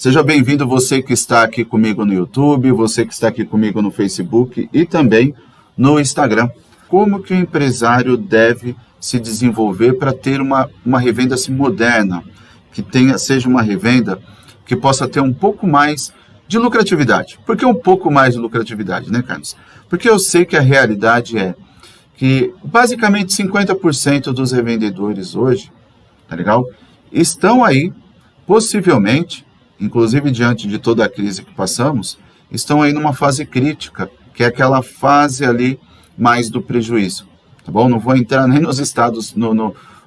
Seja bem-vindo você que está aqui comigo no YouTube, você que está aqui comigo no Facebook e também no Instagram. Como que o empresário deve se desenvolver para ter uma revenda assim, moderna, que seja uma revenda que possa ter um pouco mais de lucratividade? Por que um pouco mais de lucratividade, né, Carlos? Porque eu sei que a realidade é que basicamente 50% dos revendedores hoje, tá legal? Estão aí, possivelmente, inclusive diante de toda a crise que passamos, estão aí numa fase crítica, que é aquela fase ali mais do prejuízo, tá bom? Não vou entrar nem nos estados,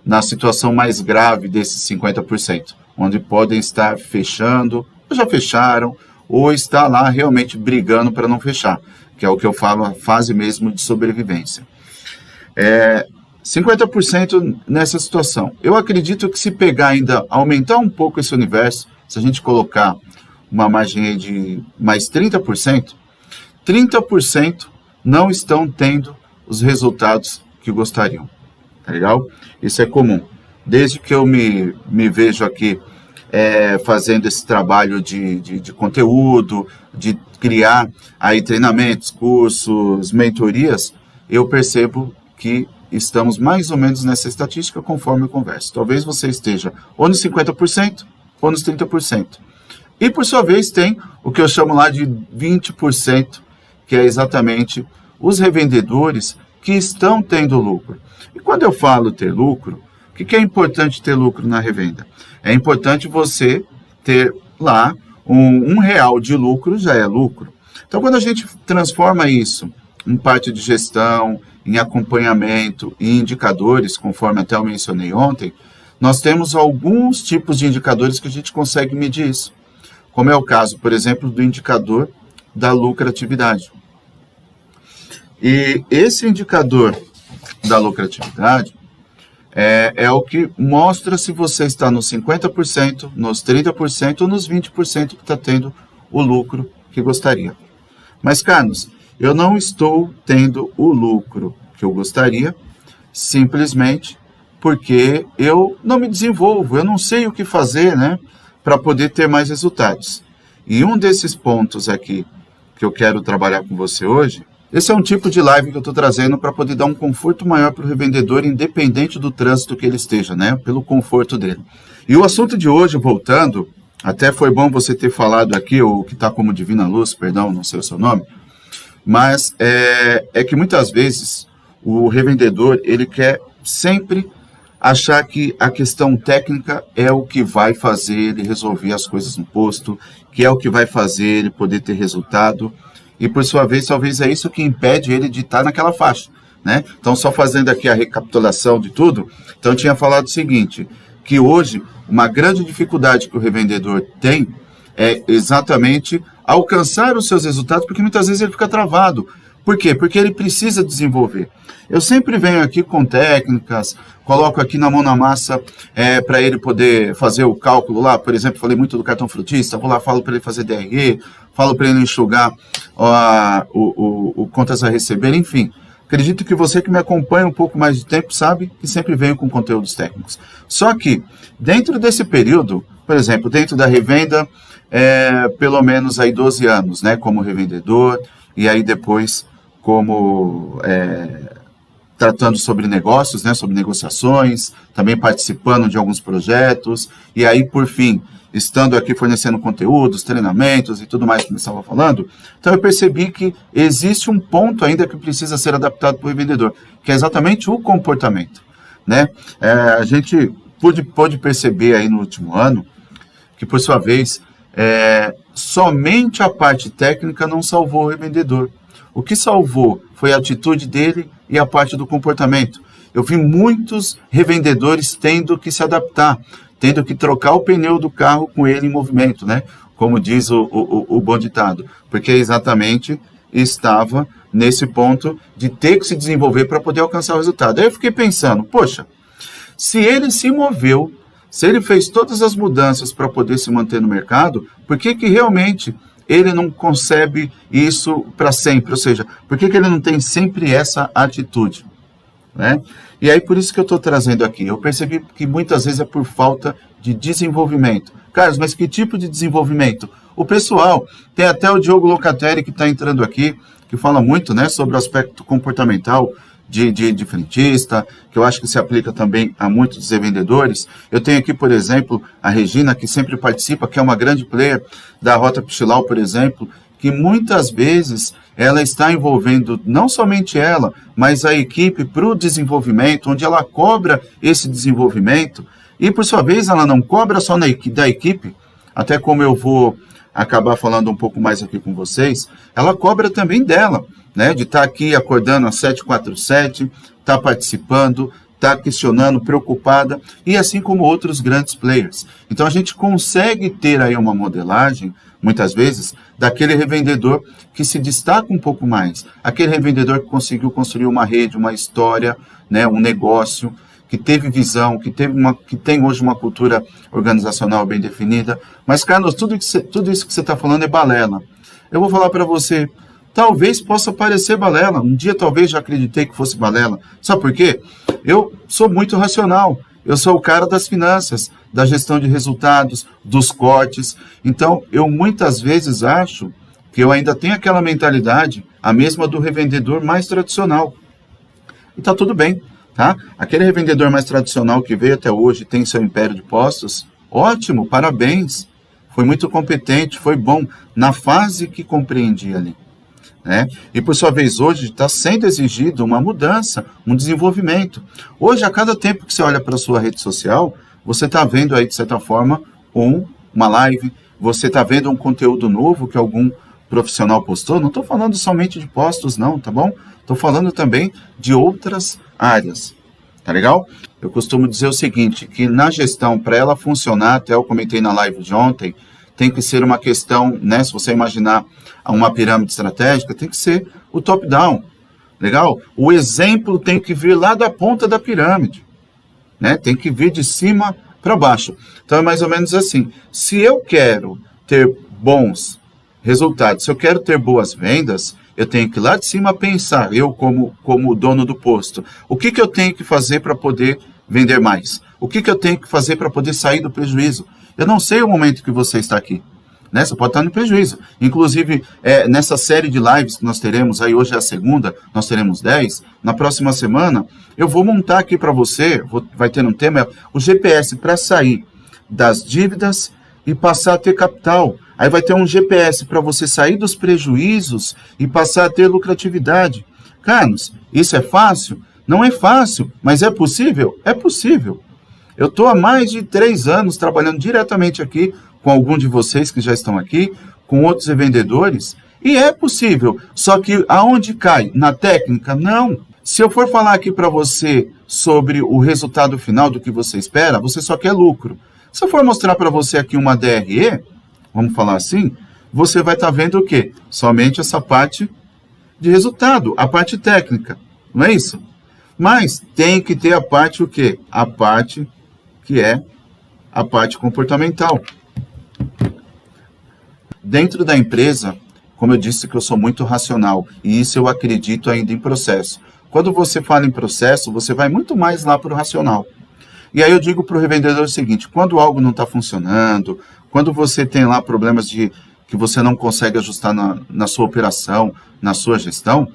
na situação mais grave desses 50%, onde podem estar fechando, ou já fecharam, ou está lá realmente brigando para não fechar, que é o que eu falo, a fase mesmo de sobrevivência. 50% nessa situação. Eu acredito que se pegar ainda, aumentar um pouco esse universo, se a gente colocar uma margem aí de mais 30%, 30% não estão tendo os resultados que gostariam. Tá legal? Isso é comum. Desde que eu me vejo aqui fazendo esse trabalho de conteúdo, de criar aí treinamentos, cursos, mentorias, eu percebo que estamos mais ou menos nessa estatística conforme eu converso. Talvez você esteja ou nos 50% ou nos 30%. E, por sua vez, tem o que eu chamo lá de 20%, que é exatamente os revendedores que estão tendo lucro. E quando eu falo ter lucro, o que é importante ter lucro na revenda? É importante você ter lá R$1 de lucro, já é lucro. Então, quando a gente transforma isso em parte de gestão, em acompanhamento e indicadores, conforme até eu mencionei ontem, nós temos alguns tipos de indicadores que a gente consegue medir isso. Como é o caso, por exemplo, do indicador da lucratividade. E esse indicador da lucratividade é o que mostra se você está nos 50%, nos 30% ou nos 20% que está tendo o lucro que gostaria. Mas, Carlos, eu não estou tendo o lucro que eu gostaria, simplesmente porque eu não me desenvolvo, eu não sei o que fazer, né, para poder ter mais resultados. E um desses pontos aqui que eu quero trabalhar com você hoje, esse é um tipo de live que eu estou trazendo para poder dar um conforto maior para o revendedor, independente do trânsito que ele esteja, né, pelo conforto dele. E o assunto de hoje, voltando, até foi bom você ter falado aqui, o que está como Divina Luz, perdão, não sei o seu nome, mas é que muitas vezes o revendedor, ele quer sempre achar que a questão técnica é o que vai fazer ele resolver as coisas no posto, que é o que vai fazer ele poder ter resultado, e por sua vez, talvez é isso que impede ele de estar naquela faixa, né? Então, só fazendo aqui a recapitulação de tudo, então eu tinha falado o seguinte, que hoje uma grande dificuldade que o revendedor tem é exatamente alcançar os seus resultados, porque muitas vezes ele fica travado. Por quê? Porque ele precisa desenvolver. Eu sempre venho aqui com técnicas, coloco aqui na mão na massa para ele poder fazer o cálculo lá. Por exemplo, falei muito do cartão frutista, vou lá, falo para ele fazer DRE, falo para ele enxugar o contas a receber, enfim. Acredito que você que me acompanha um pouco mais de tempo sabe que sempre venho com conteúdos técnicos. Só que, dentro desse período, por exemplo, dentro da revenda, pelo menos aí 12 anos, né, como revendedor, e aí depois como tratando sobre negócios, né, sobre negociações, também participando de alguns projetos, e aí, por fim, estando aqui fornecendo conteúdos, treinamentos e tudo mais que eu estava falando, então eu percebi que existe um ponto ainda que precisa ser adaptado para o revendedor, que é exatamente o comportamento, né? A gente pôde perceber aí no último ano que, por sua vez, somente a parte técnica não salvou o revendedor. O que salvou foi a atitude dele e a parte do comportamento. Eu vi muitos revendedores tendo que se adaptar, tendo que trocar o pneu do carro com ele em movimento, né? Como diz o bom ditado, porque exatamente estava nesse ponto de ter que se desenvolver para poder alcançar o resultado. Aí eu fiquei pensando, poxa, se ele se moveu, se ele fez todas as mudanças para poder se manter no mercado, por que realmente ele não concebe isso para sempre? Ou seja, por que ele não tem sempre essa atitude? Né? E aí, por isso que eu estou trazendo aqui. Eu percebi que muitas vezes é por falta de desenvolvimento, Carlos, mas que tipo de desenvolvimento? O pessoal, tem até o Diogo Locatelli que está entrando aqui, que fala muito, né, sobre o aspecto comportamental de frentista, que eu acho que se aplica também a muitos dos revendedores. Eu tenho aqui, por exemplo, a Regina, que sempre participa, que é uma grande player da Rota Pichilau, por exemplo, que muitas vezes ela está envolvendo não somente ela, mas a equipe para o desenvolvimento, onde ela cobra esse desenvolvimento, e por sua vez ela não cobra só da equipe, até como eu vou acabar falando um pouco mais aqui com vocês, ela cobra também dela, né, de estar aqui acordando às 7h47, estar participando, estar questionando, preocupada, e assim como outros grandes players. Então a gente consegue ter aí uma modelagem, muitas vezes, daquele revendedor que se destaca um pouco mais, aquele revendedor que conseguiu construir uma rede, uma história, né, um negócio, que teve visão, que tem hoje uma cultura organizacional bem definida. Mas, Carlos, tudo isso que você está falando é balela. Eu vou falar para você, talvez possa parecer balela. Um dia talvez já acreditei que fosse balela. Sabe por quê? Eu sou muito racional. Eu sou o cara das finanças, da gestão de resultados, dos cortes. Então, eu muitas vezes acho que eu ainda tenho aquela mentalidade, a mesma do revendedor mais tradicional. E está tudo bem. Tá? Aquele revendedor mais tradicional que veio até hoje, tem seu império de postos, ótimo, parabéns, foi muito competente, foi bom na fase que compreendia ali, né? E por sua vez hoje está sendo exigido uma mudança, um desenvolvimento. Hoje, a cada tempo que você olha para a sua rede social, você está vendo aí, de certa forma, uma live, você está vendo um conteúdo novo que algum profissional postou. Não estou falando somente de postos não, tá bom? Estou falando também de outras áreas, tá legal? Eu costumo dizer o seguinte, que na gestão, para ela funcionar, até eu comentei na live de ontem, tem que ser uma questão, né, se você imaginar uma pirâmide estratégica, tem que ser o top-down, legal? O exemplo tem que vir lá da ponta da pirâmide, né? Tem que vir de cima para baixo. Então é mais ou menos assim, se eu quero ter bons resultados, se eu quero ter boas vendas, eu tenho que ir lá de cima pensar, eu como dono do posto, o que eu tenho que fazer para poder vender mais? O que eu tenho que fazer para poder sair do prejuízo? Eu não sei o momento que você está aqui, né? Você pode estar no prejuízo. Inclusive, nessa série de lives que nós teremos, aí hoje é a segunda, nós teremos 10, na próxima semana, eu vou montar aqui para você, vai ter um tema, o GPS para sair das dívidas e passar a ter capital. Aí vai ter um GPS para você sair dos prejuízos e passar a ter lucratividade. Carlos, isso é fácil? Não é fácil, mas é possível? É possível. Eu estou há mais de 3 anos trabalhando diretamente aqui com algum de vocês que já estão aqui, com outros revendedores, e é possível. Só que aonde cai? Na técnica? Não. Se eu for falar aqui para você sobre o resultado final do que você espera, você só quer lucro. Se eu for mostrar para você aqui uma DRE, vamos falar assim, você vai estar vendo o quê? Somente essa parte de resultado, a parte técnica, não é isso? Mas tem que ter a parte o quê? A parte que é a parte comportamental. Dentro da empresa, como eu disse que eu sou muito racional, e isso eu acredito ainda em processo. Quando você fala em processo, você vai muito mais lá para o racional. E aí eu digo para o revendedor o seguinte, quando algo não está funcionando, quando você tem lá problemas que você não consegue ajustar na sua operação, na sua gestão,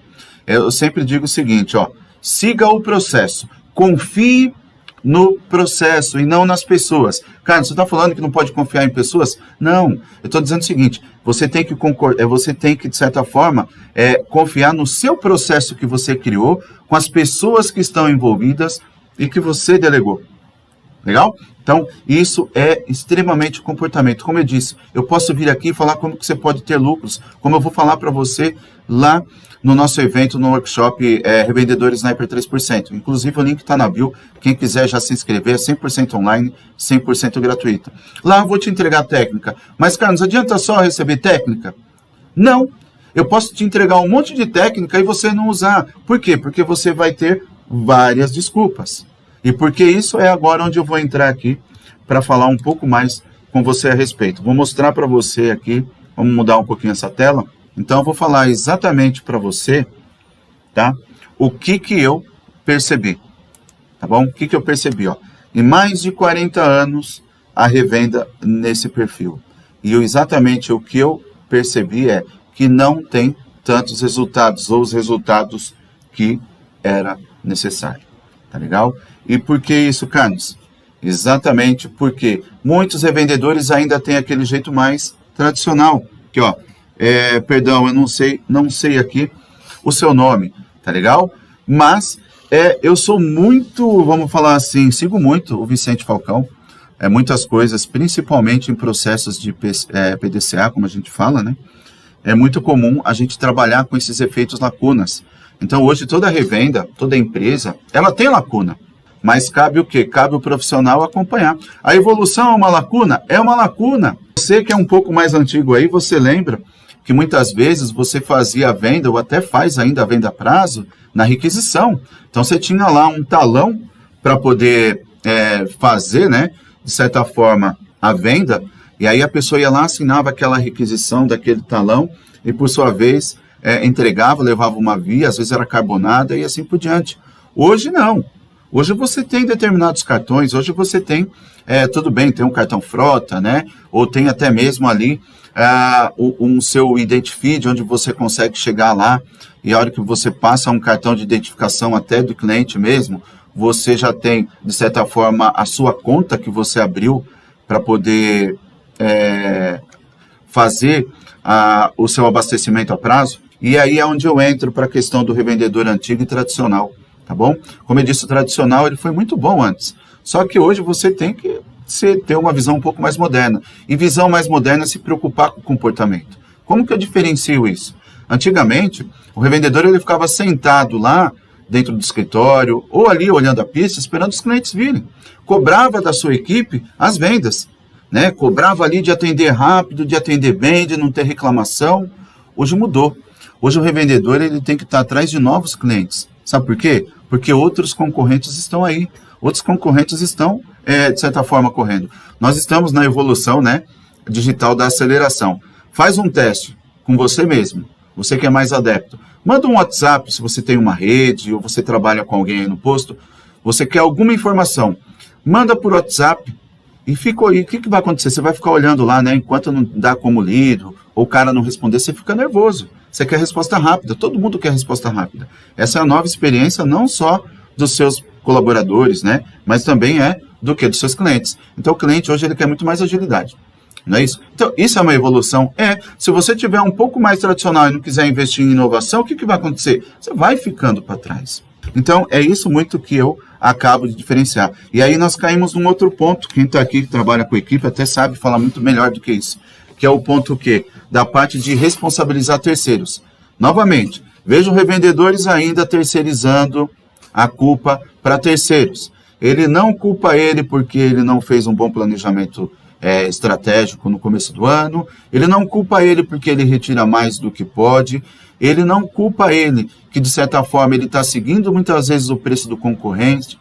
eu sempre digo o seguinte, ó, siga o processo, confie no processo e não nas pessoas. Cara, você está falando que não pode confiar em pessoas? Não, eu estou dizendo o seguinte, você tem que, de certa forma, confiar no seu processo que você criou, com as pessoas que estão envolvidas e que você delegou. Legal? Então, isso é extremamente comportamento. Como eu disse, eu posso vir aqui e falar como que você pode ter lucros, como eu vou falar para você lá no nosso evento, no workshop Revendedores Sniper 3%. Inclusive, o link está na bio. Quem quiser já se inscrever, é 100% online, 100% gratuito. Lá eu vou te entregar técnica. Mas, Carlos, adianta só receber técnica? Não. Eu posso te entregar um monte de técnica e você não usar. Por quê? Porque você vai ter várias desculpas. E porque isso é agora onde eu vou entrar aqui para falar um pouco mais com você a respeito. Vou mostrar para você aqui, vamos mudar um pouquinho essa tela. Então eu vou falar exatamente para você, tá? O que eu percebi, tá bom? O que eu percebi, ó? Em mais de 40 anos a revenda nesse perfil. E exatamente o que eu percebi é que não tem tantos resultados, ou os resultados que era necessário. Tá legal? E por que isso, Carlos? Exatamente porque muitos revendedores ainda têm aquele jeito mais tradicional. Aqui, ó, perdão, eu não sei aqui o seu nome, tá legal? Mas eu sou muito, vamos falar assim, sigo muito o Vicente Falcão, muitas coisas, principalmente em processos de PDCA, como a gente fala, né? É muito comum a gente trabalhar com esses efeitos lacunas. Então, hoje, toda revenda, toda empresa, ela tem lacuna. Mas cabe o quê? Cabe o profissional acompanhar. A evolução é uma lacuna? É uma lacuna. Você que é um pouco mais antigo aí, você lembra que muitas vezes você fazia a venda, ou até faz ainda a venda a prazo, na requisição. Então, você tinha lá um talão para poder fazer, né, de certa forma, a venda, e aí a pessoa ia lá, assinava aquela requisição daquele talão, e por sua vez, entregava, levava uma via, às vezes era carbonada, e assim por diante. Hoje, não. Hoje você tem determinados cartões, hoje você tem, tudo bem, tem um cartão frota, né? Ou tem até mesmo ali um seu Identifeed, onde você consegue chegar lá e a hora que você passa um cartão de identificação até do cliente mesmo, você já tem, de certa forma, a sua conta que você abriu para poder fazer o seu abastecimento a prazo. E aí é onde eu entro para a questão do revendedor antigo e tradicional. Tá bom? Como eu disse, o tradicional ele foi muito bom antes. Só que hoje você tem que ter uma visão um pouco mais moderna. E visão mais moderna é se preocupar com o comportamento. Como que eu diferencio isso? Antigamente, o revendedor ele ficava sentado lá dentro do escritório ou ali olhando a pista, esperando os clientes virem. Cobrava da sua equipe as vendas, né? Cobrava ali de atender rápido, de atender bem, de não ter reclamação. Hoje mudou. Hoje o revendedor ele tem que estar atrás de novos clientes. Sabe por quê? Porque outros concorrentes estão aí. Outros concorrentes estão, de certa forma, correndo. Nós estamos na evolução, né, digital da aceleração. Faz um teste com você mesmo. Você que é mais adepto. Manda um WhatsApp se você tem uma rede ou você trabalha com alguém aí no posto. Você quer alguma informação. Manda por WhatsApp e fica aí. O que vai acontecer? Você vai ficar olhando lá, né, enquanto não dá como lido ou o cara não responder, você fica nervoso. Você quer resposta rápida, todo mundo quer resposta rápida. Essa é a nova experiência não só dos seus colaboradores, né? Mas também dos seus clientes. Então o cliente hoje ele quer muito mais agilidade, não é isso? Então isso é uma evolução? Se você tiver um pouco mais tradicional e não quiser investir em inovação, o que vai acontecer? Você vai ficando para trás. Então é isso muito que eu acabo de diferenciar. E aí nós caímos num outro ponto, quem está aqui que trabalha com equipe até sabe falar muito melhor do que isso. Que é o ponto o quê? Da parte de responsabilizar terceiros. Novamente, vejo revendedores ainda terceirizando a culpa para terceiros. Ele não culpa ele porque ele não fez um bom planejamento estratégico no começo do ano, ele não culpa ele porque ele retira mais do que pode, ele não culpa ele que, de certa forma, ele está seguindo muitas vezes o preço do concorrente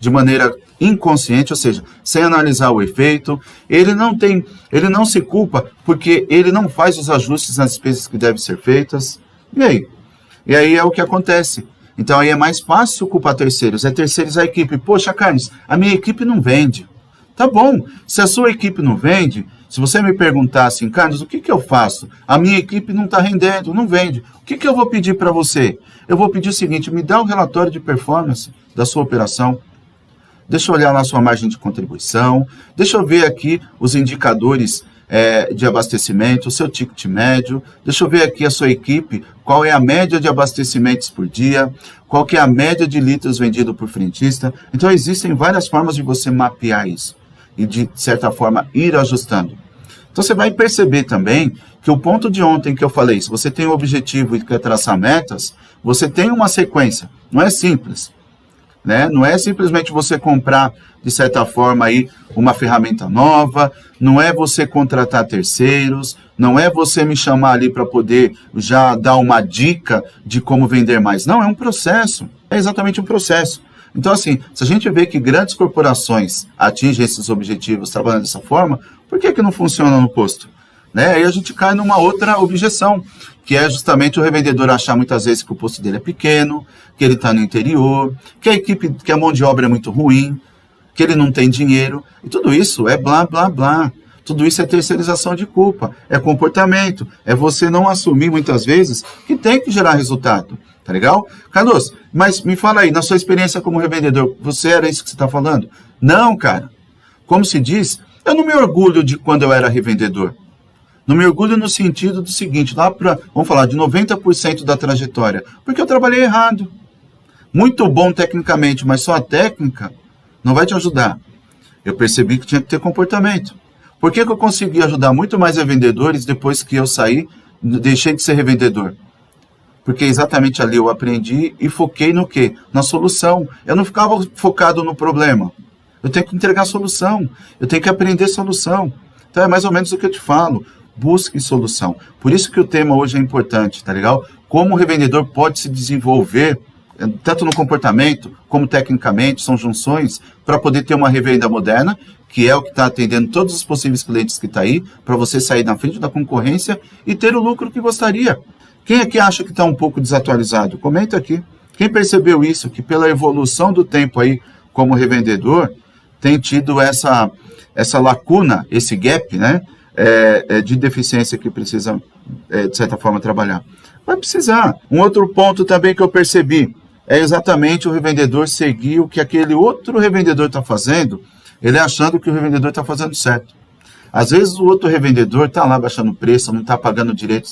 de maneira inconsciente, ou seja, sem analisar o efeito. Ele não se culpa porque ele não faz os ajustes nas despesas que devem ser feitas. E aí é o que acontece. Então aí é mais fácil culpar terceiros, terceirizar a equipe. Poxa, Carlos, a minha equipe não vende. Tá bom, se a sua equipe não vende, se você me perguntar assim, Carlos, o que eu faço? A minha equipe não está rendendo, não vende. O que eu vou pedir para você? Eu vou pedir o seguinte, me dá um relatório de performance da sua operação. Deixa eu olhar lá a sua margem de contribuição, deixa eu ver aqui os indicadores de abastecimento, o seu ticket médio, deixa eu ver aqui a sua equipe, qual é a média de abastecimentos por dia, qual que é a média de litros vendido por frentista. Então existem várias formas de você mapear isso e de certa forma ir ajustando. Então você vai perceber também que o ponto de ontem que eu falei, se você tem um objetivo e quer traçar metas, você tem uma sequência, não é simples. Né? Não é simplesmente você comprar, de certa forma, aí, uma ferramenta nova, não é você contratar terceiros, não é você me chamar ali para poder já dar uma dica de como vender mais. Não, é um processo, é exatamente um processo. Então, assim, se a gente vê que grandes corporações atingem esses objetivos trabalhando dessa forma, por que não funciona no posto? Né? Aí a gente cai numa outra objeção, que é justamente o revendedor achar muitas vezes que o posto dele é pequeno, que ele está no interior, que a mão de obra é muito ruim. que ele não tem dinheiro, e tudo isso é blá, blá, blá. Tudo isso é terceirização de culpa, é comportamento, é você não assumir muitas vezes que tem que gerar resultado, tá legal? Carlos, mas me fala aí, na sua experiência como revendedor, você era isso que você está falando? Não, cara. Como se diz, eu não me orgulho de quando eu era revendedor. Não me orgulho no sentido do seguinte, lá para, vamos falar, de 90% da trajetória, porque eu trabalhei errado. Muito bom tecnicamente, mas só a técnica não vai te ajudar. Eu percebi que tinha que ter comportamento. Por que eu consegui ajudar muito mais revendedores depois que eu saí, deixei de ser revendedor? Porque exatamente ali eu aprendi e foquei no quê? Na solução. Eu não ficava focado no problema. Eu tenho que entregar solução. Eu tenho que aprender solução. Então é mais ou menos o que eu te falo. Busque solução. Por isso que o tema hoje é importante, tá legal? Como o revendedor pode se desenvolver, tanto no comportamento como tecnicamente, são junções para poder ter uma revenda moderna, que é o que está atendendo todos os possíveis clientes que está aí, para você sair na frente da concorrência e ter o lucro que gostaria. Quem aqui acha que está um pouco desatualizado? Comenta aqui. Quem percebeu isso, que pela evolução do tempo aí como revendedor, tem tido essa lacuna, esse gap, né, de deficiência que precisa, de certa forma, trabalhar. Vai precisar. Um outro ponto também que eu percebi é exatamente o revendedor seguir o que aquele outro revendedor está fazendo, ele achando que o revendedor está fazendo certo. Às vezes o outro revendedor está lá baixando o preço, não está pagando direito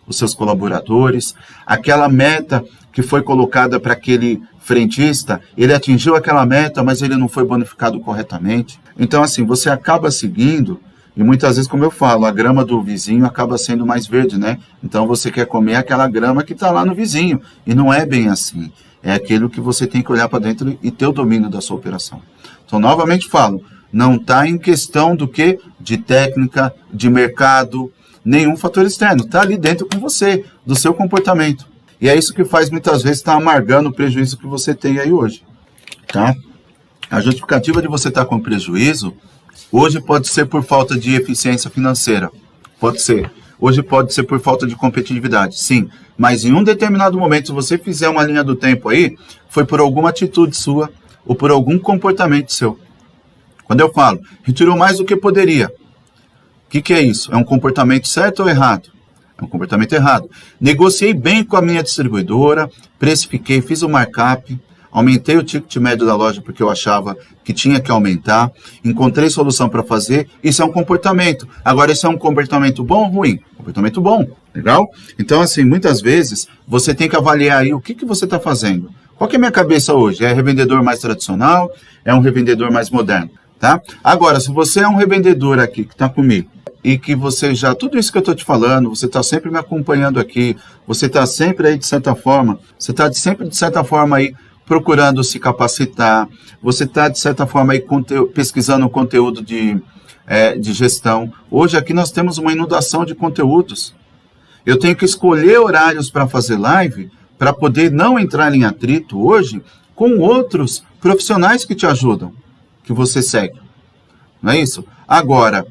os seus colaboradores, aquela meta que foi colocada para aquele frentista, ele atingiu aquela meta, mas ele não foi bonificado corretamente. Então, assim, você acaba seguindo, e muitas vezes, como eu falo, a grama do vizinho acaba sendo mais verde, né? Então, você quer comer aquela grama que está lá no vizinho, e não é bem assim. É aquilo que você tem que olhar para dentro e ter o domínio da sua operação. Então, novamente falo, não está em questão do que? De técnica, de mercado, nenhum fator externo. Está ali dentro com você, do seu comportamento. E é isso que faz muitas vezes estar amargando o prejuízo que você tem aí hoje. Tá? A justificativa de você estar com prejuízo, hoje pode ser por falta de eficiência financeira. Pode ser. Hoje pode ser por falta de competitividade, sim. Mas em um determinado momento, se você fizer uma linha do tempo aí, foi por alguma atitude sua ou por algum comportamento seu. Quando eu falo, retirou mais do que poderia. O que é isso? É um comportamento certo ou errado? É um comportamento errado. Negociei bem com a minha distribuidora, precifiquei, fiz o markup, aumentei o ticket médio da loja porque eu achava que tinha que aumentar, encontrei solução para fazer, isso é um comportamento. Agora, isso é um comportamento bom ou ruim? Comportamento bom, legal? Então, assim, muitas vezes, você tem que avaliar aí o que você está fazendo. Qual que é a minha cabeça hoje? É revendedor mais tradicional? É um revendedor mais moderno? Tá? Agora, se você é um revendedor aqui que está comigo, e que você já, tudo isso que eu estou te falando, você está sempre me acompanhando aqui, você está sempre aí de certa forma, você está sempre de certa forma aí procurando se capacitar, você está de certa forma aí pesquisando o conteúdo de gestão. Hoje aqui nós temos uma inundação de conteúdos. Eu tenho que escolher horários para fazer live, para poder não entrar em atrito hoje com outros profissionais que te ajudam, que você segue. Não é isso? Agora,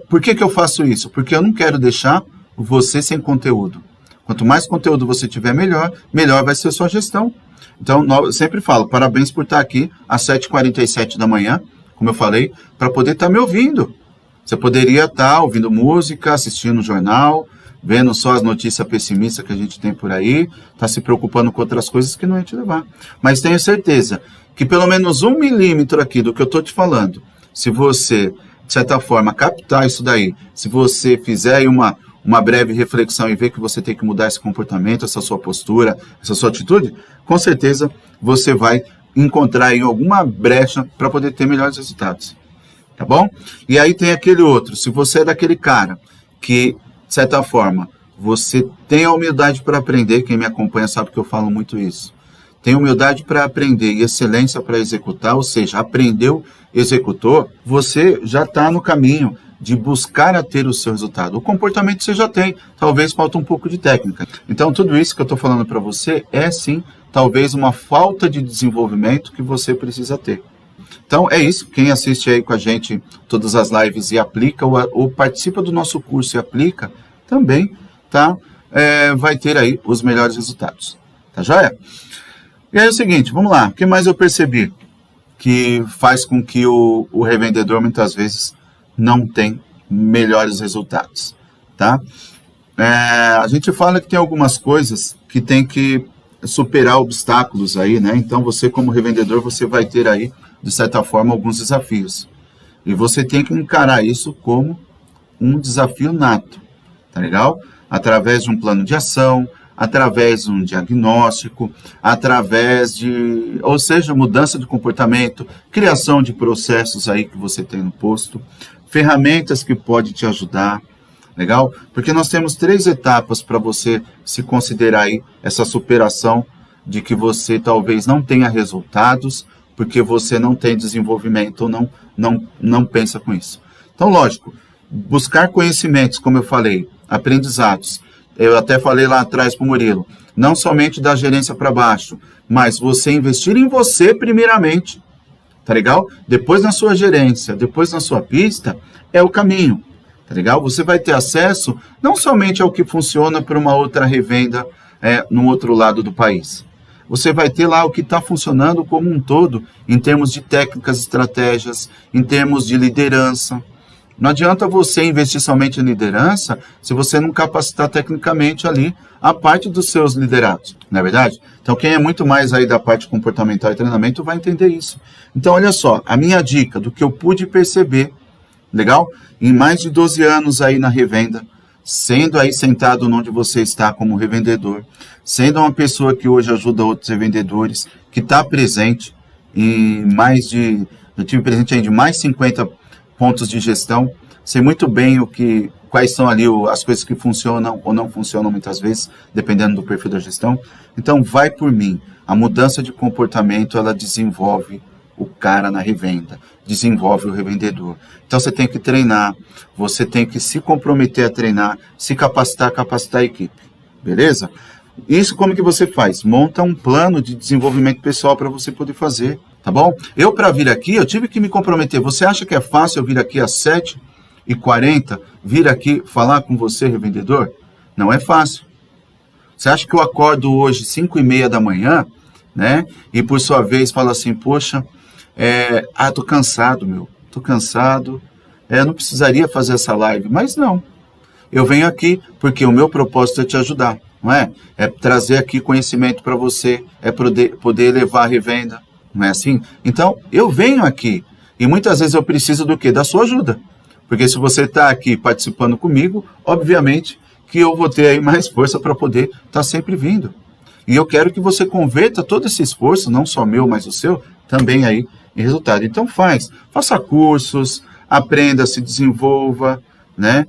por que eu faço isso? Porque eu não quero deixar você sem conteúdo. Quanto mais conteúdo você tiver, melhor vai ser a sua gestão. Então, eu sempre falo, parabéns por estar aqui às 7h47 da manhã, como eu falei, para poder estar me ouvindo. Você poderia estar ouvindo música, assistindo o jornal, vendo só as notícias pessimistas que a gente tem por aí, está se preocupando com outras coisas que não ia te levar. Mas tenho certeza que pelo menos 1 milímetro aqui do que eu estou te falando, se você, de certa forma, captar isso daí, se você fizer aí uma breve reflexão e ver que você tem que mudar esse comportamento, essa sua postura, essa sua atitude, com certeza você vai encontrar aí alguma brecha para poder ter melhores resultados. Tá bom? E aí tem aquele outro, se você é daquele cara que, de certa forma, você tem a humildade para aprender, quem me acompanha sabe que eu falo muito isso. Tem humildade para aprender e excelência para executar, ou seja, aprendeu, executou, você já está no caminho de buscar a ter o seu resultado. O comportamento você já tem, talvez falta um pouco de técnica. Então, tudo isso que eu estou falando para você é, sim, talvez uma falta de desenvolvimento que você precisa ter. Então, é isso. Quem assiste aí com a gente todas as lives e aplica, ou participa do nosso curso e aplica, também vai ter aí os melhores resultados. Tá joia? E aí é o seguinte, vamos lá. O que mais eu percebi? que faz com que o revendedor muitas vezes não tenha melhores resultados, tá? A gente fala que tem algumas coisas que tem que superar obstáculos aí, né? Então você como revendedor, você vai ter aí, de certa forma, alguns desafios. E você tem que encarar isso como um desafio nato, tá legal? Através de um plano de ação, através de um diagnóstico, através de, ou seja, mudança de comportamento, criação de processos aí que você tem no posto, ferramentas que podem te ajudar, legal? Porque nós temos 3 etapas para você se considerar aí essa superação de que você talvez não tenha resultados, porque você não tem desenvolvimento ou não pensa com isso. Então, lógico, buscar conhecimentos, como eu falei, aprendizados. Eu até falei lá atrás para o Murilo, não somente da gerência para baixo, mas você investir em você primeiramente, tá legal? Depois na sua gerência, depois na sua pista, é o caminho, tá legal? Você vai ter acesso não somente ao que funciona para uma outra revenda no outro lado do país. Você vai ter lá o que está funcionando como um todo, em termos de técnicas, estratégias, em termos de liderança. Não adianta você investir somente em liderança se você não capacitar tecnicamente ali a parte dos seus liderados, não é verdade? Então, quem é muito mais aí da parte comportamental e treinamento vai entender isso. Então, olha só, a minha dica do que eu pude perceber, legal? Em mais de 12 anos aí na revenda, sendo aí sentado onde você está como revendedor, sendo uma pessoa que hoje ajuda outros revendedores, que está presente em eu tive presente aí de mais 50 pontos de gestão, sei muito bem quais são ali as coisas que funcionam ou não funcionam muitas vezes, dependendo do perfil da gestão. Então, vai por mim. A mudança de comportamento, ela desenvolve o cara na revenda, desenvolve o revendedor. Então, você tem que treinar, você tem que se comprometer a treinar, se capacitar a equipe. Beleza? Isso como que você faz? Monta um plano de desenvolvimento pessoal para você poder fazer, tá bom? Eu, para vir aqui, eu tive que me comprometer. Você acha que é fácil eu vir aqui às 7h40, vir aqui falar com você, revendedor? Não é fácil. Você acha que eu acordo hoje 5h30 da manhã, né? E por sua vez falo assim, poxa, tô cansado, tô cansado, não precisaria fazer essa live, mas não. Eu venho aqui porque o meu propósito é te ajudar, não é? É trazer aqui conhecimento para você, é poder elevar a revenda, não é assim? Então, eu venho aqui e muitas vezes eu preciso do quê? Da sua ajuda. Porque se você está aqui participando comigo, obviamente que eu vou ter aí mais força para poder estar sempre vindo. E eu quero que você converta todo esse esforço, não só meu, mas o seu, também aí em resultado. Então faça cursos, aprenda, se desenvolva, né?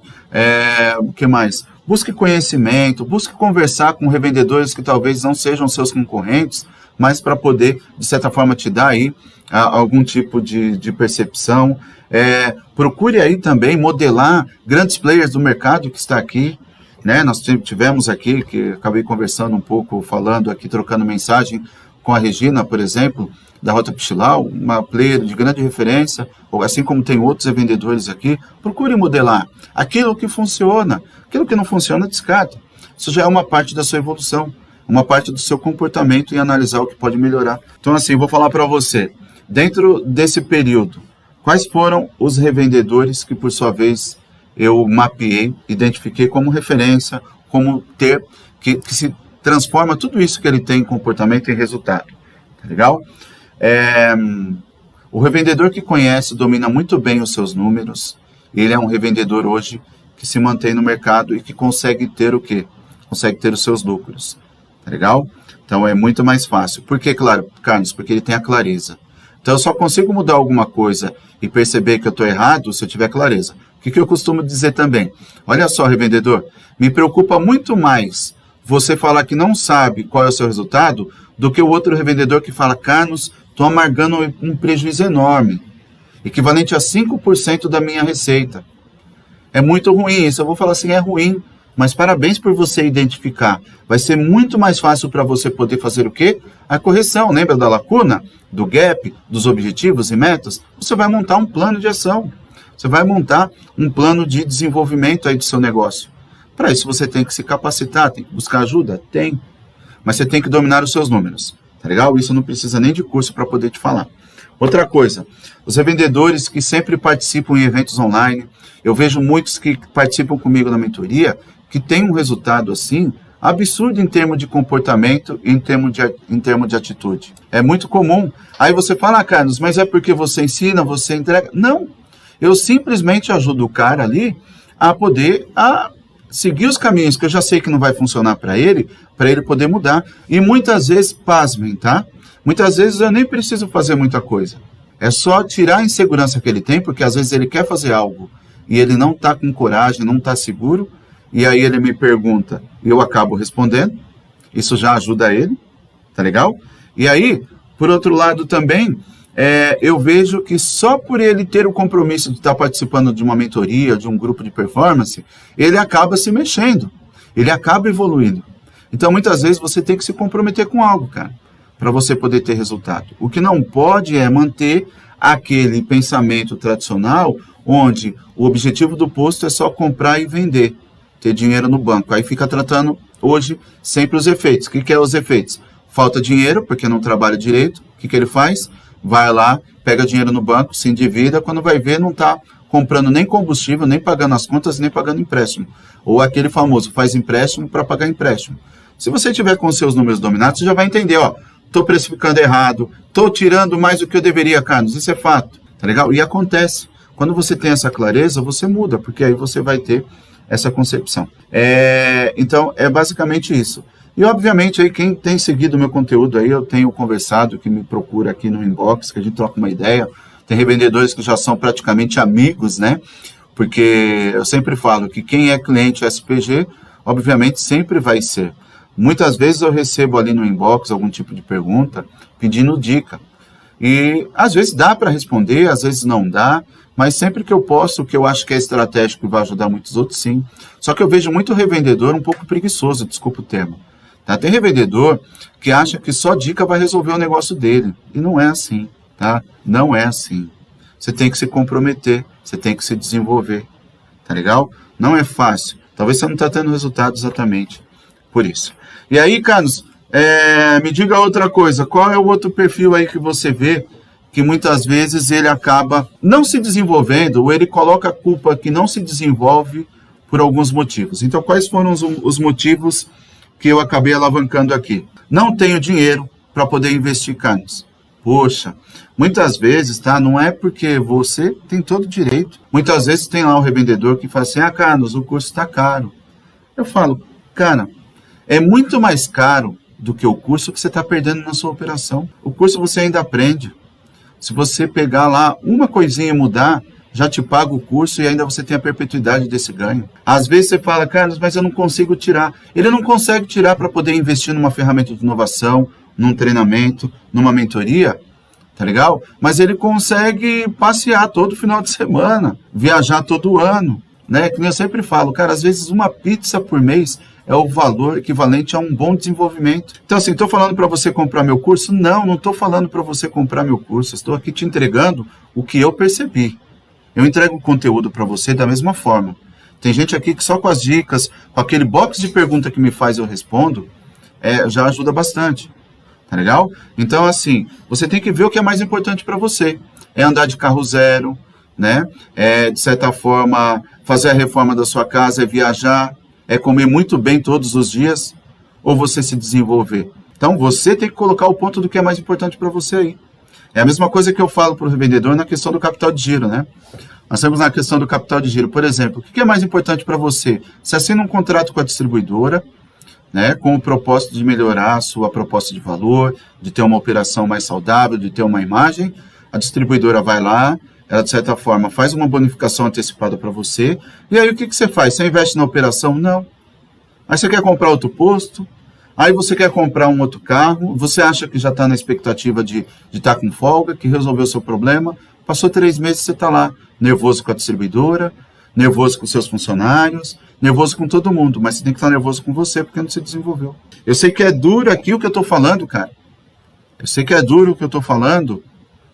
O que mais? Busque conhecimento, busque conversar com revendedores que talvez não sejam seus concorrentes, mas para poder, de certa forma, te dar aí algum tipo de percepção. Procure aí também modelar grandes players do mercado que está aqui, né? Nós tivemos aqui, que acabei conversando um pouco, falando aqui, trocando mensagem com a Regina, por exemplo, da Rota Pichilau, uma player de grande referência, ou assim como tem outros revendedores aqui. Procure modelar aquilo que funciona, aquilo que não funciona, descarta. Isso já é uma parte da sua evolução, uma parte do seu comportamento e analisar o que pode melhorar. Então, assim, vou falar para você, dentro desse período, quais foram os revendedores que, por sua vez, eu mapeei, identifiquei como referência, como ter, que se transforma tudo isso que ele tem em comportamento em resultado. Tá legal? O revendedor que conhece, domina muito bem os seus números, ele é um revendedor hoje que se mantém no mercado e que consegue ter o quê? Consegue ter os seus lucros. Tá legal? Então é muito mais fácil. Por que, claro, Carlos? Porque ele tem a clareza. Então eu só consigo mudar alguma coisa e perceber que eu estou errado se eu tiver clareza. O que eu costumo dizer também? Olha só, revendedor, me preocupa muito mais você falar que não sabe qual é o seu resultado do que o outro revendedor que fala, Carlos, estou amargando um prejuízo enorme, equivalente a 5% da minha receita. É muito ruim isso. Eu vou falar assim, é ruim, mas parabéns por você identificar. Vai ser muito mais fácil para você poder fazer o quê? A correção. Lembra da lacuna, do gap, dos objetivos e metas? Você vai montar um plano de ação. Você vai montar um plano de desenvolvimento aí do seu negócio. Para isso você tem que se capacitar, tem que buscar ajuda? Tem. Mas você tem que dominar os seus números. Tá legal? Isso não precisa nem de curso para poder te falar. Outra coisa, os revendedores que sempre participam em eventos online, eu vejo muitos que participam comigo na mentoria, que tem um resultado assim, absurdo em termos de comportamento e em termos de atitude. É muito comum. Aí você fala, Carlos, mas é porque você ensina, você entrega? Não, eu simplesmente ajudo o cara ali a poder seguir os caminhos que eu já sei que não vai funcionar para ele poder mudar. E muitas vezes, pasmem, tá? Muitas vezes eu nem preciso fazer muita coisa. É só tirar a insegurança que ele tem, porque às vezes ele quer fazer algo e ele não está com coragem, não está seguro, e aí ele me pergunta e eu acabo respondendo. Isso já ajuda ele, tá legal? E aí, por outro lado também, eu vejo que só por ele ter o compromisso de estar participando de uma mentoria, de um grupo de performance, ele acaba se mexendo, ele acaba evoluindo. Então, muitas vezes, você tem que se comprometer com algo, cara, para você poder ter resultado. O que não pode é manter aquele pensamento tradicional, onde o objetivo do posto é só comprar e vender, ter dinheiro no banco. Aí fica tratando, hoje, sempre os efeitos. O que é os efeitos? Falta dinheiro, porque não trabalha direito. O que ele faz? Vai lá, pega dinheiro no banco, se endivida, quando vai ver não está comprando nem combustível, nem pagando as contas, nem pagando empréstimo. Ou aquele famoso, faz empréstimo para pagar empréstimo. Se você tiver com seus números dominados, você já vai entender, estou precificando errado, estou tirando mais do que eu deveria, Carlos, isso é fato, tá legal? E acontece. Quando você tem essa clareza, você muda, porque aí você vai ter essa concepção. Então, é basicamente isso. E, obviamente, aí quem tem seguido o meu conteúdo aí, eu tenho conversado, que me procura aqui no inbox, que a gente troca uma ideia. Tem revendedores que já são praticamente amigos, né? Porque eu sempre falo que quem é cliente SPG, obviamente, sempre vai ser. Muitas vezes eu recebo ali no inbox algum tipo de pergunta, pedindo dica. E, às vezes, dá para responder, às vezes não dá, mas sempre que eu posto, o que eu acho que é estratégico e vai ajudar muitos outros, sim. Só que eu vejo muito revendedor um pouco preguiçoso, desculpa o termo. Tá? Tem revendedor que acha que só dica vai resolver o negócio dele. E não é assim, tá? Não é assim. Você tem que se comprometer, você tem que se desenvolver, tá legal? Não é fácil. Talvez você não está tendo resultado exatamente por isso. E aí, Carlos, me diga outra coisa. Qual é o outro perfil aí que você vê que muitas vezes ele acaba não se desenvolvendo ou ele coloca a culpa que não se desenvolve por alguns motivos? Então, quais foram os motivos que eu acabei alavancando aqui? Não tenho dinheiro para poder investir, Carlos. Poxa, muitas vezes, tá? Não é porque você tem todo o direito. Muitas vezes tem lá o revendedor que fala assim, Carlos, o curso está caro. Eu falo, cara, é muito mais caro do que o curso que você está perdendo na sua operação. O curso você ainda aprende. Se você pegar lá uma coisinha e mudar, já te paga o curso e ainda você tem a perpetuidade desse ganho. Às vezes você fala, Carlos, mas eu não consigo tirar. Ele não consegue tirar para poder investir numa ferramenta de inovação, num treinamento, numa mentoria, tá legal? Mas ele consegue passear todo final de semana, viajar todo ano, né? Que nem eu sempre falo, cara, às vezes uma pizza por mês é o valor equivalente a um bom desenvolvimento. Então, assim, estou falando para você comprar meu curso? Não estou falando para você comprar meu curso. Estou aqui te entregando o que eu percebi. Eu entrego o conteúdo para você da mesma forma. Tem gente aqui que só com as dicas, com aquele box de pergunta que me faz eu respondo, já ajuda bastante. Tá legal? Então, assim, você tem que ver o que é mais importante para você. É andar de carro zero, né? De certa forma, fazer a reforma da sua casa, é viajar, é comer muito bem todos os dias, ou você se desenvolver. Então, você tem que colocar o ponto do que é mais importante para você aí. É a mesma coisa que eu falo para o revendedor na questão do capital de giro, né? Nós temos na questão do capital de giro, por exemplo, o que é mais importante para você? Você assina um contrato com a distribuidora, né, com o propósito de melhorar a sua proposta de valor, de ter uma operação mais saudável, de ter uma imagem. A distribuidora vai lá, ela, de certa forma, faz uma bonificação antecipada para você. E aí, o que você faz? Você investe na operação? Não. Aí você quer comprar outro posto, aí você quer comprar um outro carro, você acha que já está na expectativa de estar com folga, que resolveu o seu problema. Passou 3 meses, você está lá, nervoso com a distribuidora, nervoso com seus funcionários, nervoso com todo mundo, mas você tem que estar nervoso com você, porque não se desenvolveu. Eu sei que é duro aqui o que eu estou falando, cara. Eu sei que é duro o que eu estou falando,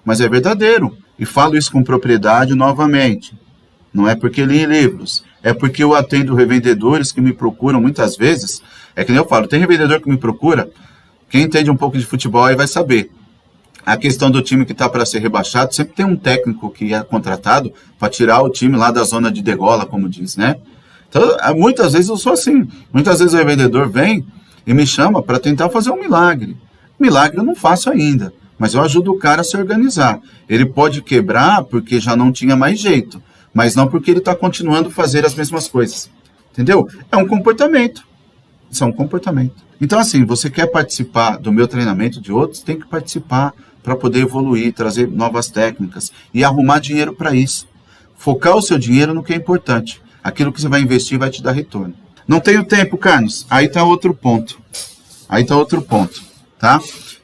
mas é verdadeiro. E falo isso com propriedade novamente. Não é porque li livros, é porque eu atendo revendedores que me procuram muitas vezes. É que nem eu falo, tem revendedor que me procura, quem entende um pouco de futebol aí vai saber. A questão do time que está para ser rebaixado, sempre tem um técnico que é contratado para tirar o time lá da zona de degola, como diz, né? Então, muitas vezes eu sou assim. Muitas vezes o revendedor vem e me chama para tentar fazer um milagre. Milagre eu não faço ainda, mas eu ajudo o cara a se organizar. Ele pode quebrar porque já não tinha mais jeito, mas não porque ele está continuando a fazer as mesmas coisas. Entendeu? É um comportamento. Isso é um comportamento. Então, assim, você quer participar do meu treinamento, de outros, tem que participar para poder evoluir, trazer novas técnicas e arrumar dinheiro para isso. Focar o seu dinheiro no que é importante. Aquilo que você vai investir vai te dar retorno. Não tenho tempo, Carlos. Aí está outro ponto. Tá?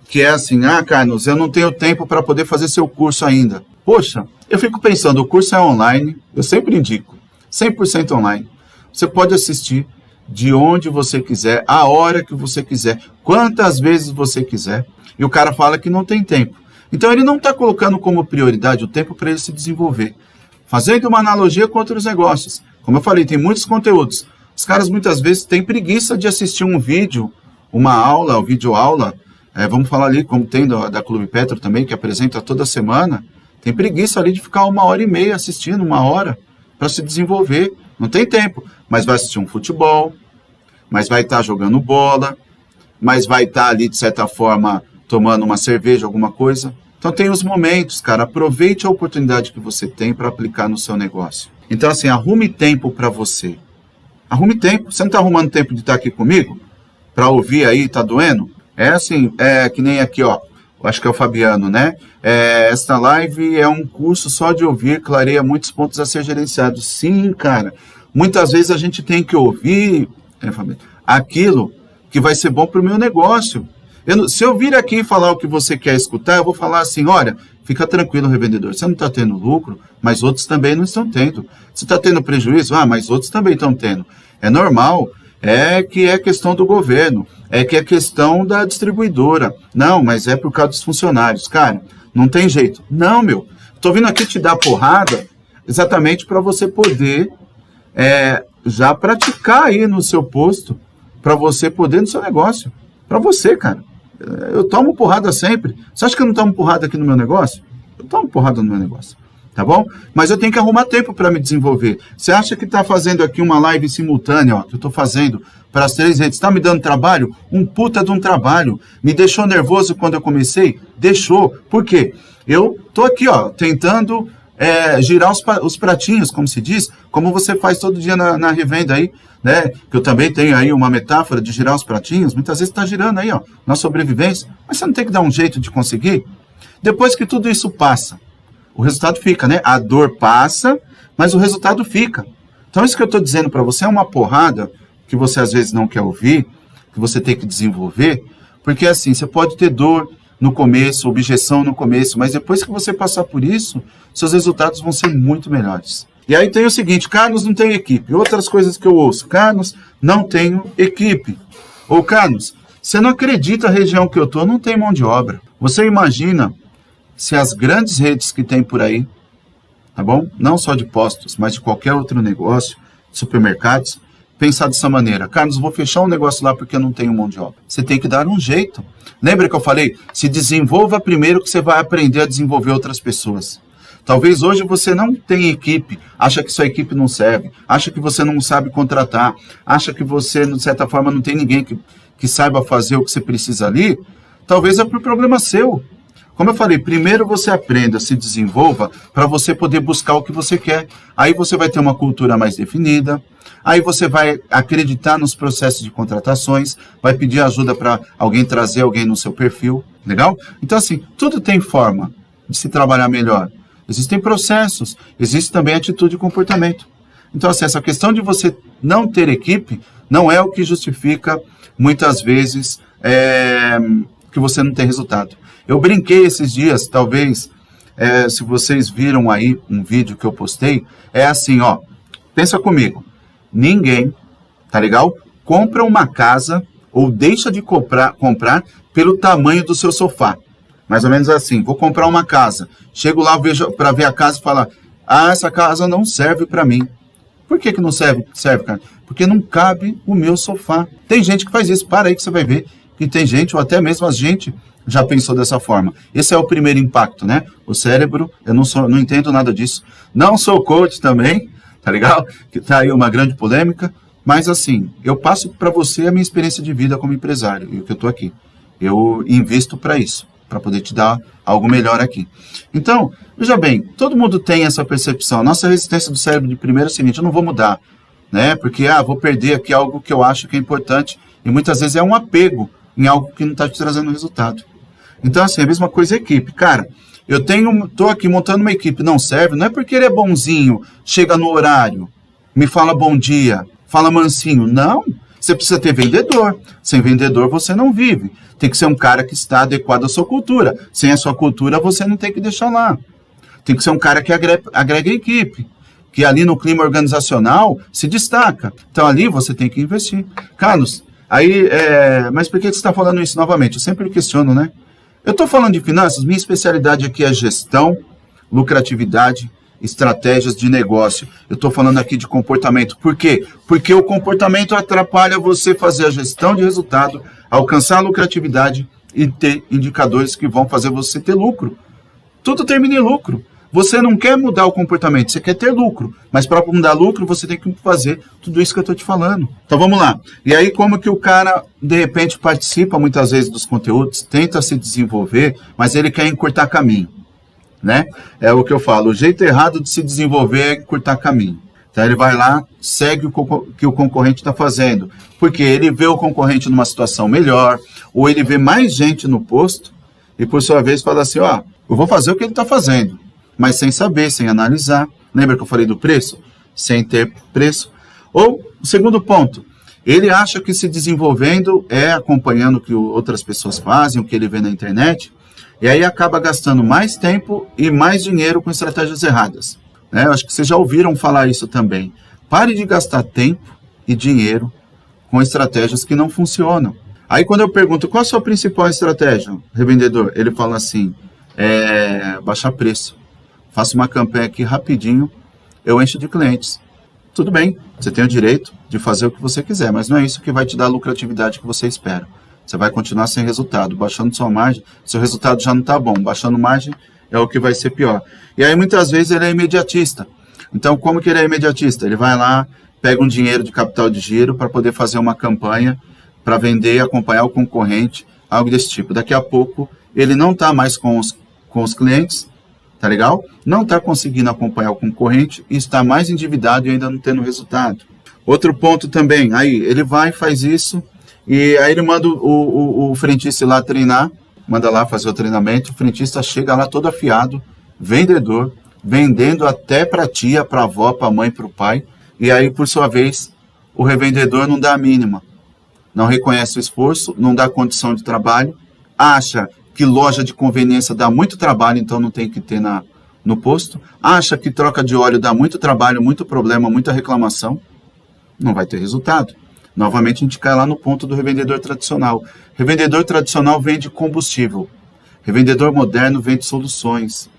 Que é assim, Carlos, eu não tenho tempo para poder fazer seu curso ainda. Poxa, eu fico pensando, o curso é online, eu sempre indico, 100% online. Você pode assistir de onde você quiser, a hora que você quiser, quantas vezes você quiser. E o cara fala que não tem tempo. Então ele não está colocando como prioridade o tempo para ele se desenvolver. Fazendo uma analogia com outros negócios. Como eu falei, tem muitos conteúdos. Os caras muitas vezes têm preguiça de assistir um vídeo, uma aula, ou videoaula. Vamos falar ali, como tem da Clube Petro também, que apresenta toda semana. Tem preguiça ali de ficar 1h30 assistindo, 1 hora, para se desenvolver. Não tem tempo. Mas vai assistir um futebol, mas vai estar jogando bola, mas vai estar ali, de certa forma, tomando uma cerveja, alguma coisa. Então tem os momentos, cara. Aproveite a oportunidade que você tem para aplicar no seu negócio. Então, assim, arrume tempo para você. Arrume tempo. Você não está arrumando tempo de estar aqui comigo? Para ouvir aí, tá doendo? É assim, que nem aqui, ó. Acho que é o Fabiano, né? Esta live é um curso só de ouvir, clareia muitos pontos a ser gerenciados. Sim, cara. Muitas vezes a gente tem que ouvir, Fabiano, aquilo que vai ser bom para o meu negócio. Se eu vir aqui e falar o que você quer escutar, eu vou falar assim, olha, fica tranquilo, revendedor, você não está tendo lucro, mas outros também não estão tendo. Você está tendo prejuízo? Mas outros também estão tendo. É normal, que é questão do governo, que é questão da distribuidora. Não, mas é por causa dos funcionários. Cara, não tem jeito. Não, meu, estou vindo aqui te dar porrada exatamente para você poder já praticar aí no seu posto, para você poder no seu negócio. Para você, cara. Eu tomo porrada sempre. Você acha que eu não tomo porrada aqui no meu negócio? Eu tomo porrada no meu negócio. Tá bom? Mas eu tenho que arrumar tempo para me desenvolver. Você acha que está fazendo aqui uma live simultânea, ó, que eu estou fazendo para as 3 redes, está me dando trabalho? Um puta de um trabalho. Me deixou nervoso quando eu comecei? Deixou. Por quê? Eu estou aqui, ó, tentando girar os pratinhos, como se diz, como você faz todo dia na revenda aí, né? Que eu também tenho aí uma metáfora de girar os pratinhos. Muitas vezes está girando aí, ó, na sobrevivência. Mas você não tem que dar um jeito de conseguir? Depois que tudo isso passa, o resultado fica, né? A dor passa, mas o resultado fica. Então, isso que eu estou dizendo para você é uma porrada que você às vezes não quer ouvir, que você tem que desenvolver, porque assim, você pode ter dor no começo, objeção no começo, mas depois que você passar por isso, seus resultados vão ser muito melhores. E aí tem o seguinte, Carlos, não tem equipe. Outras coisas que eu ouço, Carlos, não tenho equipe. Ou, Carlos, você não acredita a região que eu estou, não tem mão de obra. Você imagina se as grandes redes que tem por aí, tá bom? Não só de postos, mas de qualquer outro negócio, supermercados, pensar dessa maneira. Carlos, vou fechar um negócio lá porque eu não tenho mão de obra. Você tem que dar um jeito. Lembra que eu falei? Se desenvolva primeiro que você vai aprender a desenvolver outras pessoas. Talvez hoje você não tenha equipe, acha que sua equipe não serve, acha que você não sabe contratar, acha que você, de certa forma, não tem ninguém que saiba fazer o que você precisa ali. Talvez é por problema seu. Como eu falei, primeiro você aprenda, se desenvolva para você poder buscar o que você quer. Aí você vai ter uma cultura mais definida, aí você vai acreditar nos processos de contratações, vai pedir ajuda para alguém trazer alguém no seu perfil, legal? Então assim, tudo tem forma de se trabalhar melhor. Existem processos, existe também atitude e comportamento. Então assim, essa questão de você não ter equipe não é o que justifica muitas vezes que você não tem resultado. Eu brinquei esses dias, talvez, se vocês viram aí um vídeo que eu postei, é assim, ó, pensa comigo, ninguém, tá legal? Compra uma casa ou deixa de comprar pelo tamanho do seu sofá. Mais ou menos assim, vou comprar uma casa, chego lá para ver a casa e falar, essa casa não serve para mim. Por que não serve, cara? Porque não cabe o meu sofá. Tem gente que faz isso, para aí que você vai ver. que tem gente, ou até mesmo a gente, já pensou dessa forma. Esse é o primeiro impacto, né? O cérebro, eu não entendo nada disso. Não sou coach também, tá legal? Que tá aí uma grande polêmica. Mas assim, eu passo para você a minha experiência de vida como empresário, e o que eu tô aqui. Eu invisto para isso, para poder te dar algo melhor aqui. Então, veja bem, todo mundo tem essa percepção. Nossa resistência do cérebro de primeiro é o seguinte: eu não vou mudar, né? Porque, vou perder aqui algo que eu acho que é importante. E muitas vezes é um apego em algo que não está te trazendo resultado. Então, assim, a mesma coisa é equipe. Cara, tô aqui montando uma equipe, não serve, não é porque ele é bonzinho, chega no horário, me fala bom dia, fala mansinho. Não, você precisa ter vendedor. Sem vendedor você não vive. Tem que ser um cara que está adequado à sua cultura. Sem a sua cultura você não tem que deixar lá. Tem que ser um cara que agrega equipe, que ali no clima organizacional se destaca. Então ali você tem que investir. Carlos, mas por que você está falando isso novamente? Eu sempre questiono, né? Eu estou falando de finanças, minha especialidade aqui é gestão, lucratividade, estratégias de negócio. Eu estou falando aqui de comportamento. Por quê? Porque o comportamento atrapalha você fazer a gestão de resultado, alcançar a lucratividade e ter indicadores que vão fazer você ter lucro. Tudo termina em lucro. Você não quer mudar o comportamento, você quer ter lucro. Mas para mudar lucro, você tem que fazer tudo isso que eu estou te falando. Então vamos lá. E aí como que o cara, de repente, participa muitas vezes dos conteúdos, tenta se desenvolver, mas ele quer encurtar caminho, né? É o que eu falo, o jeito errado de se desenvolver é encurtar caminho. Então ele vai lá, segue o que o concorrente está fazendo, porque ele vê o concorrente numa situação melhor, ou ele vê mais gente no posto, e por sua vez fala assim, eu vou fazer o que ele está fazendo, mas sem saber, sem analisar. Lembra que eu falei do preço? Sem ter preço. Ou, o segundo ponto, ele acha que se desenvolvendo é acompanhando o que outras pessoas fazem, o que ele vê na internet, e aí acaba gastando mais tempo e mais dinheiro com estratégias erradas. Né? Eu acho que vocês já ouviram falar isso também. Pare de gastar tempo e dinheiro com estratégias que não funcionam. Aí quando eu pergunto, qual a sua principal estratégia, revendedor? Ele fala assim, baixar preço. Faço uma campanha aqui rapidinho, eu encho de clientes. Tudo bem, você tem o direito de fazer o que você quiser, mas não é isso que vai te dar a lucratividade que você espera. Você vai continuar sem resultado, baixando sua margem, seu resultado já não está bom, baixando margem é o que vai ser pior. E aí muitas vezes ele é imediatista. Então como que ele é imediatista? Ele vai lá, pega um dinheiro de capital de giro para poder fazer uma campanha, para vender, acompanhar o concorrente, algo desse tipo. Daqui a pouco ele não está mais com os clientes, tá legal? Não está conseguindo acompanhar o concorrente e está mais endividado e ainda não tendo resultado. Outro ponto também, aí ele vai, faz isso, e aí ele manda o frentista ir lá treinar, manda lá fazer o treinamento, o frentista chega lá todo afiado, vendedor, vendendo até para a tia, para a avó, para a mãe, para o pai, e aí, por sua vez, o revendedor não dá a mínima, não reconhece o esforço, não dá condição de trabalho, acha que loja de conveniência dá muito trabalho, então não tem que ter no posto, acha que troca de óleo dá muito trabalho, muito problema, muita reclamação, não vai ter resultado. Novamente a gente cai lá no ponto do revendedor tradicional. Revendedor tradicional vende combustível, revendedor moderno vende soluções,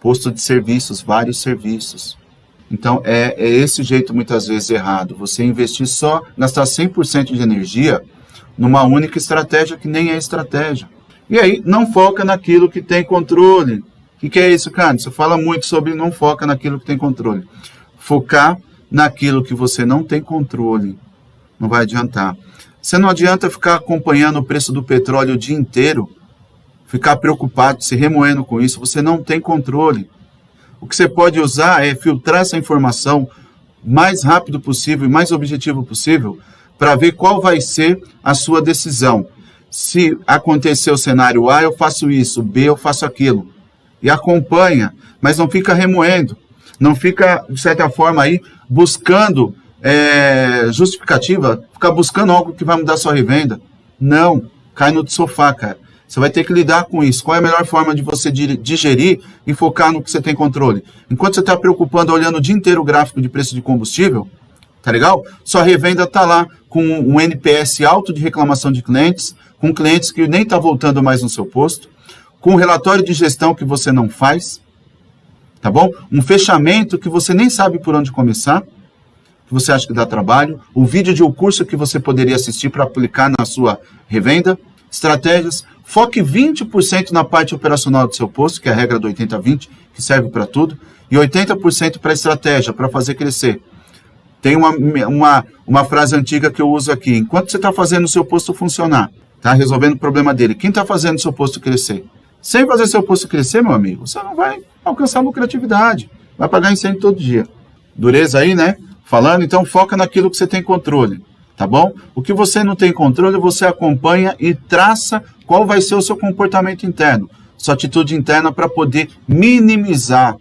posto de serviços, vários serviços. Então é esse jeito muitas vezes errado, você investir só, gastar 100% de energia numa única estratégia que nem é estratégia. E aí, não foca naquilo que tem controle. O que é isso, cara? Você fala muito sobre não foca naquilo que tem controle. Focar naquilo que você não tem controle não vai adiantar. Você não adianta ficar acompanhando o preço do petróleo o dia inteiro, ficar preocupado, se remoendo com isso. Você não tem controle. O que você pode usar é filtrar essa informação mais rápido possível e mais objetivo possível para ver qual vai ser a sua decisão. Se acontecer o cenário A, eu faço isso, B, eu faço aquilo. E acompanha, mas não fica remoendo. Não fica, de certa forma, aí buscando justificativa, ficar buscando algo que vai mudar sua revenda. Não, cai no sofá, cara. Você vai ter que lidar com isso. Qual é a melhor forma de você digerir e focar no que você tem controle? Enquanto você está preocupando, olhando o dia inteiro o gráfico de preço de combustível, tá legal? Sua revenda está lá com um NPS alto de reclamação de clientes, com clientes que nem está voltando mais no seu posto, com um relatório de gestão que você não faz, tá bom? Um fechamento que você nem sabe por onde começar, que você acha que dá trabalho, o vídeo de um curso que você poderia assistir para aplicar na sua revenda, estratégias, foque 20% na parte operacional do seu posto, que é a regra do 80-20, que serve para tudo, e 80% para a estratégia, para fazer crescer. Tem uma frase antiga que eu uso aqui: enquanto você está fazendo o seu posto funcionar, está resolvendo o problema dele, quem está fazendo o seu posto crescer? Sem fazer seu posto crescer, meu amigo, você não vai alcançar lucratividade, vai pagar incêndio todo dia. Dureza aí, né? Falando, então foca naquilo que você tem controle, tá bom? O que você não tem controle, você acompanha e traça qual vai ser o seu comportamento interno, sua atitude interna para poder minimizar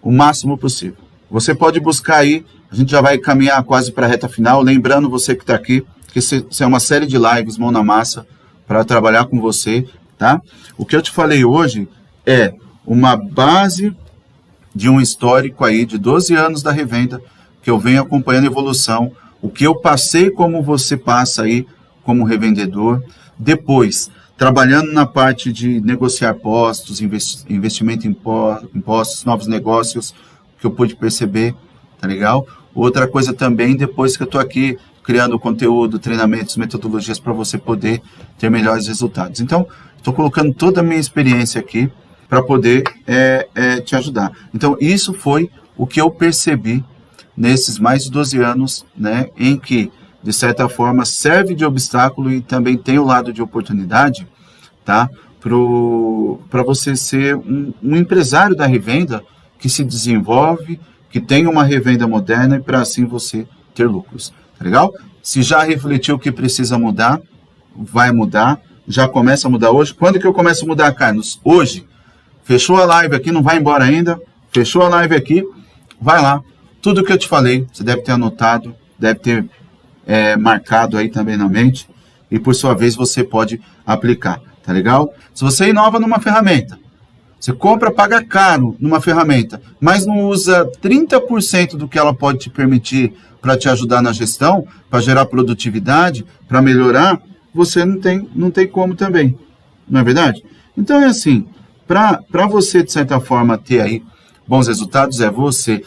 o máximo possível. Você pode buscar aí, a gente já vai caminhar quase para a reta final, lembrando você que está aqui, que isso é uma série de lives mão na massa para trabalhar com você, tá? O que eu te falei hoje é uma base de um histórico aí de 12 anos da revenda, que eu venho acompanhando a evolução, o que eu passei, como você passa aí como revendedor, depois trabalhando na parte de negociar postos, investimento em impostos, novos negócios, que eu pude perceber, tá legal? Outra coisa também, depois que eu estou aqui criando conteúdo, treinamentos, metodologias para você poder ter melhores resultados. Então, estou colocando toda a minha experiência aqui para poder te ajudar. Então, isso foi o que eu percebi nesses mais de 12 anos, né, em que, de certa forma, serve de obstáculo e também tem o lado de oportunidade, tá? Para você ser um empresário da revenda que se desenvolve, que tem uma revenda moderna e para assim você ter lucros, tá legal? Se já refletiu que precisa mudar, vai mudar, já começa a mudar hoje. Quando que eu começo a mudar, Carlos? Hoje. Fechou a live aqui, não vai embora ainda, fechou a live aqui, vai lá. Tudo que eu te falei, você deve ter anotado, deve ter marcado aí também na mente, e por sua vez você pode aplicar, tá legal? Se você inova numa ferramenta, você compra, paga caro numa ferramenta, mas não usa 30% do que ela pode te permitir para te ajudar na gestão, para gerar produtividade, para melhorar, você não tem como também, não é verdade? Então é assim, para você de certa forma ter aí bons resultados, é você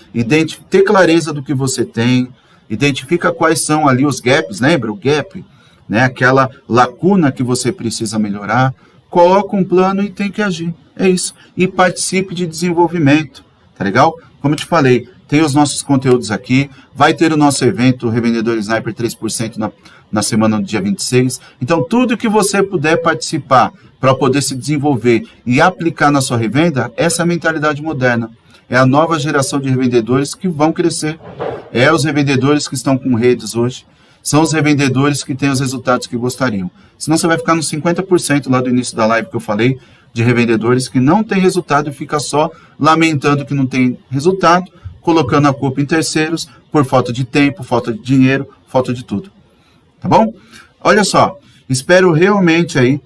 ter clareza do que você tem, identifica quais são ali os gaps, lembra? O gap, né? Aquela lacuna que você precisa melhorar, coloca um plano e tem que agir, é isso. E participe de desenvolvimento, tá legal? Como eu te falei, tem os nossos conteúdos aqui, vai ter o nosso evento, o Revendedor Sniper 3% na semana do dia 26. Então, tudo que você puder participar para poder se desenvolver e aplicar na sua revenda, essa é a mentalidade moderna. É a nova geração de revendedores que vão crescer. É os revendedores que estão com redes hoje. São os revendedores que têm os resultados que gostariam. Senão você vai ficar nos 50% lá do início da live que eu falei, de revendedores que não têm resultado e fica só lamentando que não tem resultado, colocando a culpa em terceiros por falta de tempo, falta de dinheiro, falta de tudo. Tá bom? Olha só, espero realmente aí,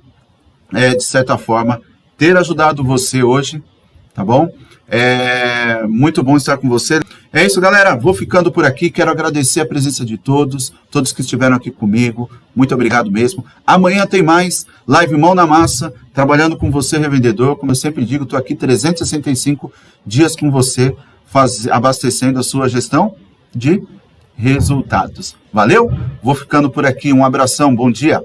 de certa forma, ter ajudado você hoje, tá bom? Muito bom estar com você. É isso, galera. Vou ficando por aqui. Quero agradecer a presença de todos que estiveram aqui comigo. Muito obrigado mesmo. Amanhã tem mais live mão na massa, trabalhando com você, revendedor. Como eu sempre digo, estou aqui 365 dias com você, abastecendo a sua gestão de resultados. Valeu? Vou ficando por aqui. Um abração. Bom dia.